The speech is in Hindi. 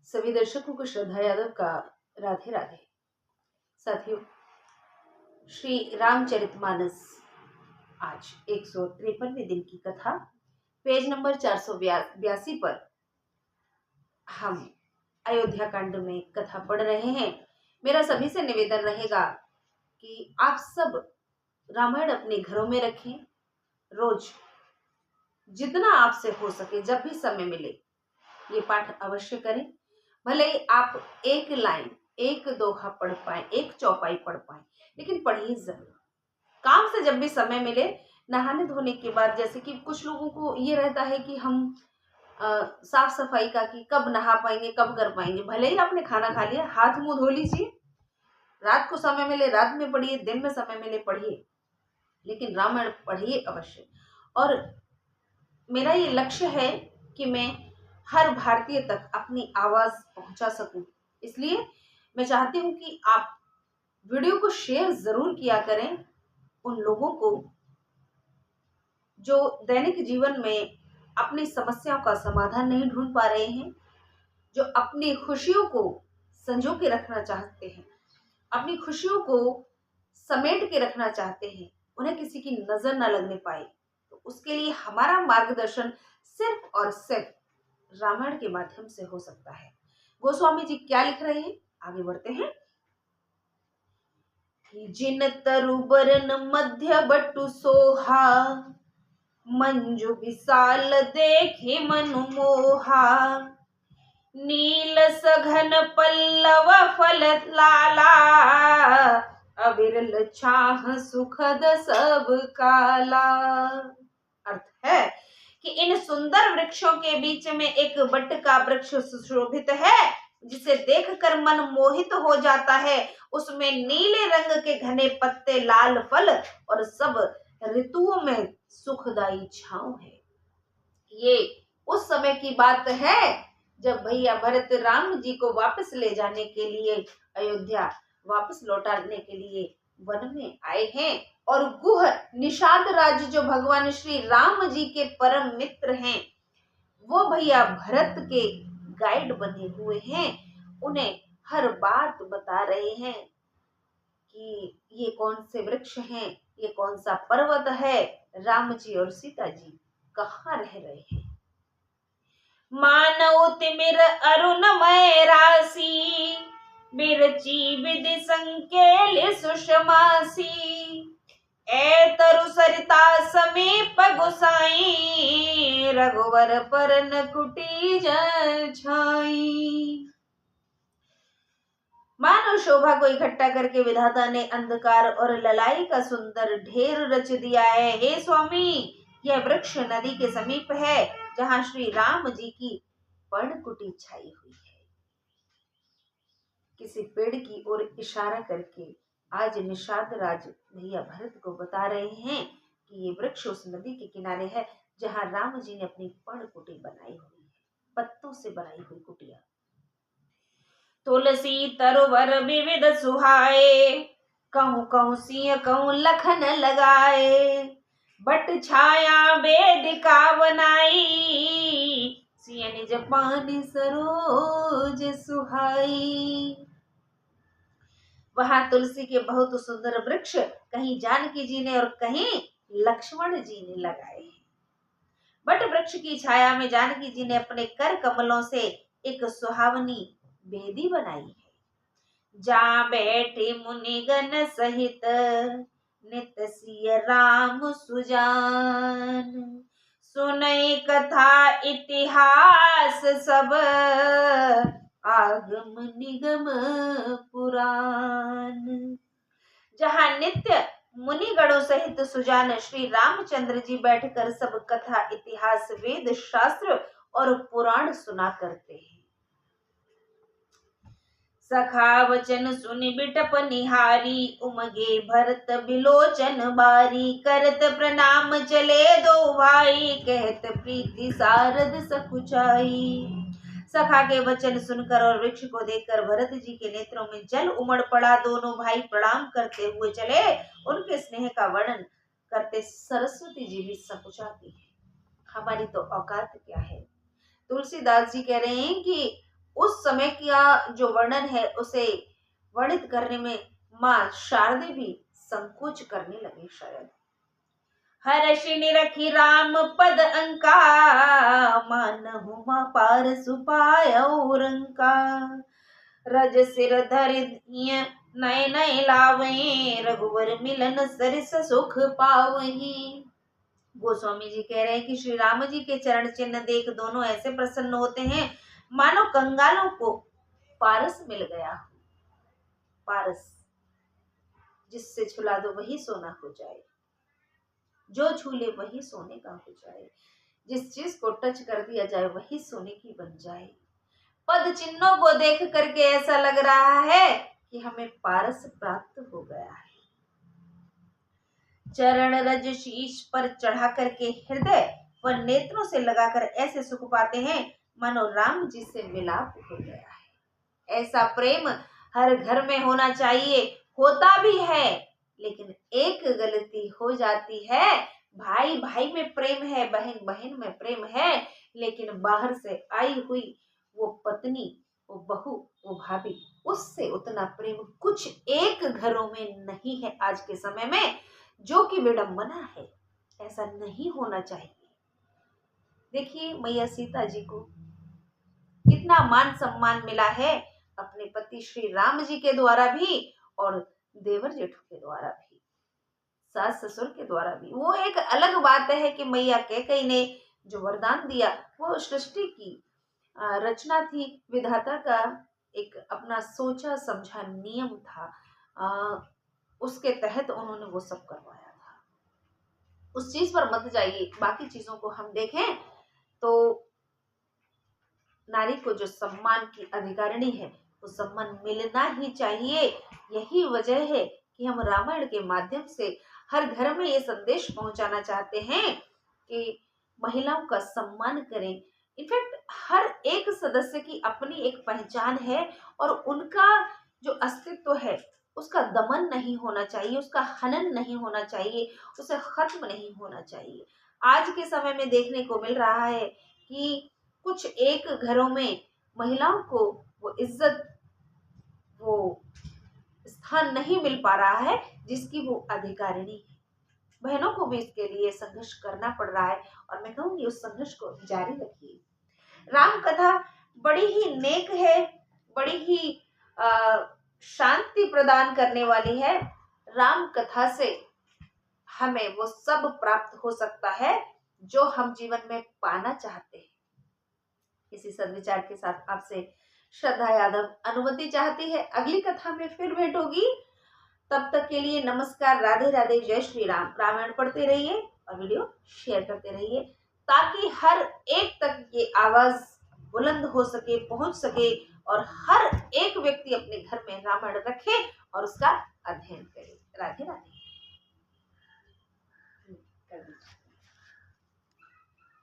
सभी दर्शकों को श्रद्धा यादव का राधे राधे। साथियों, श्री रामचरितमानस आज 153वें दिन की कथा पेज नंबर 482 पर हम अयोध्या कांड में कथा पढ़ रहे हैं। मेरा सभी से निवेदन रहेगा कि आप सब रामायण अपने घरों में रखें। रोज जितना आपसे हो सके, जब भी समय मिले, ये पाठ अवश्य करें। भले ही आप एक लाइन, एक दोहा पढ़ पाए, एक चौपाई पढ़ पाए, लेकिन पढ़िए जरूर। काम से जब भी समय मिले, नहाने धोने के बाद, जैसे कि कुछ लोगों को ये रहता है कि हम साफ सफाई का कि कब नहा पाएंगे, कब कर पाएंगे। भले ही आपने खाना खा लिया, हाथ मुंह धो लीजिए। रात को समय मिले रात में पढ़िए, दिन में समय मिले पढ़िए, लेकिन रामायण पढ़िए अवश्य। और मेरा ये लक्ष्य है कि मैं हर भारतीय तक अपनी आवाज पहुंचा सकूं। इसलिए मैं चाहती हूं कि आप वीडियो को शेयर जरूर किया करें उन लोगों को जो दैनिक जीवन में अपनी समस्याओं का समाधान नहीं ढूंढ पा रहे हैं, जो अपनी खुशियों को संजो के रखना चाहते हैं, अपनी खुशियों को समेट के रखना चाहते हैं, उन्हें किसी की नजर न लगने पाए। तो उसके लिए हमारा मार्गदर्शन सिर्फ और सिर्फ रामायण के माध्यम से हो सकता है। गोस्वामी जी क्या लिख रहे हैं, आगे बढ़ते हैं। जिन तरुबरन मध्य बटु सोहा, मंजु विशाल देखे मनु मोहा। नील सघन पल्लव फल लाला, अविरल छाह सुखद सब काला। अर्थ है कि इन सुंदर वृक्षों के बीच में एक बट का वृक्ष सुशोभित है, जिसे देखकर मन मोहित हो जाता है। उसमें नीले रंग के घने पत्ते, लाल फल और सब ऋतुओं में सुखदाई छांव है। ये उस समय की बात है जब भैया भरत राम जी को वापस ले जाने के लिए, अयोध्या वापस लौटाने के लिए वन में आए हैं। और गुह निषाद राज जो भगवान श्री राम जी के परम मित्र हैं, वो भैया भरत के गाइड बने हुए हैं। उन्हें हर बात बता रहे हैं कि ये कौन से वृक्ष हैं, ये कौन सा पर्वत है, राम जी और सीता जी कहाँ रह रहे हैं। मानव तिमिर अरुणमय राशि, बिरची विधि संकेल सुषमासी। ए तरु सरिता समीप गोसाई, रघुवर परन कुटी जल छाई। मानव शोभा को इकट्ठा करके विधाता ने अंधकार और ललाई का सुंदर ढेर रच दिया है। हे स्वामी, यह वृक्ष नदी के समीप है, जहां श्री राम जी की पर्णकुटी छाई हुई है। किसी पेड़ की ओर इशारा करके आज निषाद राज भैया भरत को बता रहे हैं कि ये वृक्ष उस नदी के किनारे है, जहां राम जी ने अपनी पर्णकुटी बनाई हुई है, पत्तों से बनाई हुई कुटिया। तुलसी तरुवर विविध सुहाए, कहूँ कहूँ सिंह कहूँ लखन लगाए। बट छाया वेदिका बनाई, सिंह निज पानी सरोज सुहाई। वहां तुलसी के बहुत सुंदर वृक्ष कहीं जानकी जी ने और कहीं लक्ष्मण जी ने लगाए। बट वृक्ष की छाया में जानकी जी ने अपने कर कमलों से एक सुहावनी बेदी बनाई है। जा बैठे मुनिगण सहित, नित सिय राम सुजान। सुनई कथा इतिहास सब, आगम निगम पुराण। जहां नित्य मुनिगणों सहित सुजान श्री रामचंद्र जी बैठकर सब कथा, इतिहास, वेद शास्त्र और पुराण सुना करते हैं। सखा वचन सुनि बिटप निहारी, उमगे भरत बिलोचन बारी। करत प्रणाम चले दो भाई, कहत प्रीति सारद सकुचाई। सखा के वचन सुनकर और वृक्ष को देखकर भरत जी के नेत्रों में जल उमड़ पड़ा। दोनों भाई प्रणाम करते हुए चले। उनके स्नेह का वर्णन करते सरस्वती जी भी सकुचाती है। हमारी तो औकात क्या है। तुलसीदास जी कह रहे हैं कि उस समय का जो वर्णन है उसे वर्णित करने में माँ शारदे भी संकोच करने लगे शायद। हर्षि निरखी राम पद अंका, मानहु माँ पारसु पायौ रंका। रज सिर धरि नय नय लावहीं, रघुवर मिलन सरिस सुख पावहीं। गोस्वामी जी कह रहे हैं कि श्री राम जी के चरण चिन्ह देख दोनों ऐसे प्रसन्न होते हैं मानो कंगालों को पारस मिल गया। पारस जिससे छुला दो वही सोना हो जाए, जो छूले वही सोने का हो जाए, जिस चीज को टच कर दिया जाए वही सोने की बन जाए। पद चिन्हों को देख करके ऐसा लग रहा है कि हमें पारस प्राप्त हो गया है। चरण रज शीश पर चढ़ा करके हृदय व नेत्रों से लगाकर ऐसे सुख पाते हैं मानो राम जी से मिलाप हो गया है। ऐसा प्रेम हर घर में होना चाहिए, होता भी है, लेकिन एक गलती हो जाती है। भाई भाई में प्रेम है, बहन बहन में प्रेम है, लेकिन बाहर से आई हुई वो पत्नी, वो बहू, वो भाभी, उससे उतना प्रेम कुछ एक घरों में नहीं है आज के समय में, जो कि विडंबना है। ऐसा नहीं होना चाहिए। देखिए मैया सीता जी को कितना मान सम्मान मिला है अपने पति श्री राम जी के द्वारा भी और देवर जेठू के द्वारा भी, सास ससुर के द्वारा भी। वो एक अलग बात है कि मैया कैकेयी ने जो वरदान दिया वो सृष्टि की रचना थी, विधाता का एक अपना सोचा समझा नियम था, उसके तहत उन्होंने वो सब करवाया था। उस चीज पर मत जाइए, बाकी चीजों को हम देखें तो नारी को जो सम्मान की अधिकारिणी है वो सम्मान मिलना ही चाहिए। यही वजह है कि हम रामायण के माध्यम से हर घर में ये संदेश पहुंचाना चाहते हैं कि महिलाओं का सम्मान करें। इनफैक्ट हर एक सदस्य की अपनी एक पहचान है और उनका जो अस्तित्व है उसका दमन नहीं होना चाहिए, उसका हनन नहीं होना चाहिए, उसे खत्म नहीं होना चाहिए। आज के समय में देखने को मिल रहा है कि कुछ एक घरों में महिलाओं को वो इज्जत, वो स्थान नहीं मिल पा रहा है जिसकी वो अधिकारिणी है। बहनों को भी इसके लिए संघर्ष करना पड़ रहा है और मैं कहूंगी उस संघर्ष को जारी रखिए। राम कथा बड़ी ही नेक है, बड़ी ही शांति प्रदान करने वाली है। राम कथा से हमें वो सब प्राप्त हो सकता है जो हम जीवन में पाना चाहते हैं। इसी सदविचार के साथ आपसे श्रद्धा यादव अनुमति चाहती है। अगली कथा में फिर भेंट होगी। तब तक के लिए नमस्कार, राधे राधे, जय श्री राम। रामायण पढ़ते रहिए और वीडियो शेयर करते रहिए ताकि हर एक तक ये आवाज बुलंद हो सके, पहुंच सके और हर एक व्यक्ति अपने घर में रामायण रखे और उसका अध्ययन करे। राधे राधे।